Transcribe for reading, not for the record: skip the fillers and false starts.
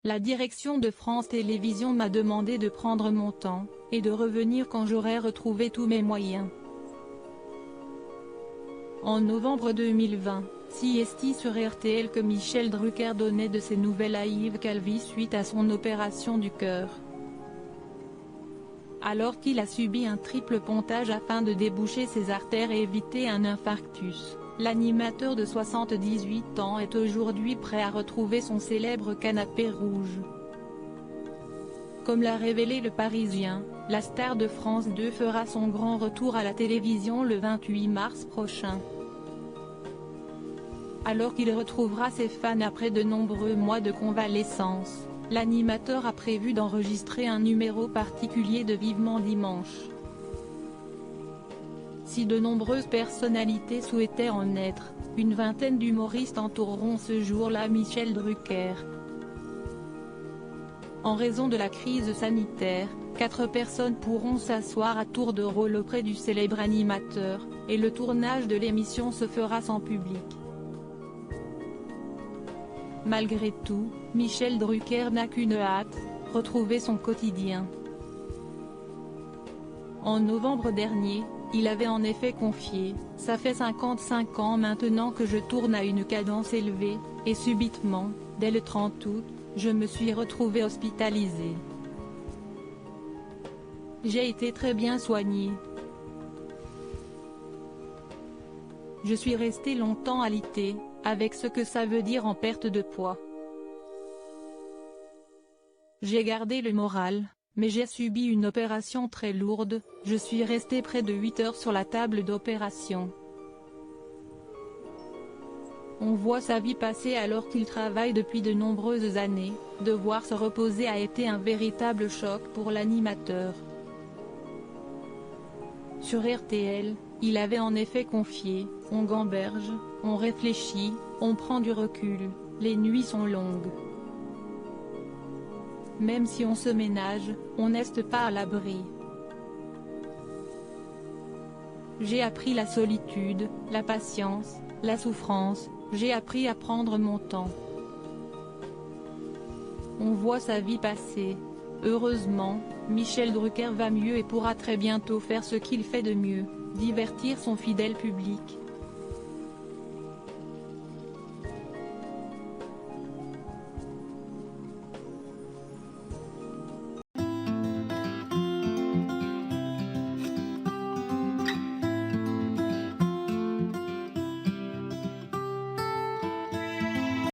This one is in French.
La direction de France Télévisions m'a demandé de prendre mon temps, et de revenir quand j'aurai retrouvé tous mes moyens. En novembre 2020, c'est sur RTL que Michel Drucker donnait de ses nouvelles à Yves Calvi suite à son opération du cœur. Alors qu'il a subi un triple pontage afin de déboucher ses artères et éviter un infarctus, l'animateur de 78 ans est aujourd'hui prêt à retrouver son célèbre canapé rouge. Comme l'a révélé Le Parisien, la star de France 2 fera son grand retour à la télévision le 28 mars prochain. Alors qu'il retrouvera ses fans après de nombreux mois de convalescence, l'animateur a prévu d'enregistrer un numéro particulier de Vivement Dimanche. Si de nombreuses personnalités souhaitaient en être, une vingtaine d'humoristes entoureront ce jour-là Michel Drucker. En raison de la crise sanitaire, 4 personnes pourront s'asseoir à tour de rôle auprès du célèbre animateur, et le tournage de l'émission se fera sans public. Malgré tout, Michel Drucker n'a qu'une hâte, retrouver son quotidien. En novembre dernier, il avait en effet confié « Ça fait 55 ans maintenant que je tourne à une cadence élevée, et subitement, dès le 30 août, je me suis retrouvé hospitalisé. J'ai été très bien soigné. Je suis resté longtemps alité, avec ce que ça veut dire en perte de poids. J'ai gardé le moral, mais j'ai subi une opération très lourde, je suis resté près de 8 heures sur la table d'opération. On voit sa vie passer alors qu'il travaille depuis de nombreuses années, devoir se reposer a été un véritable choc pour l'animateur. Sur RTL, il avait en effet confié « On gamberge, on réfléchit, on prend du recul, les nuits sont longues. Même si on se ménage, on n'est pas à l'abri. J'ai appris la solitude, la patience, la souffrance, j'ai appris à prendre mon temps. On voit sa vie passer. Heureusement, Michel Drucker va mieux et pourra très bientôt faire ce qu'il fait de mieux, divertir son fidèle public.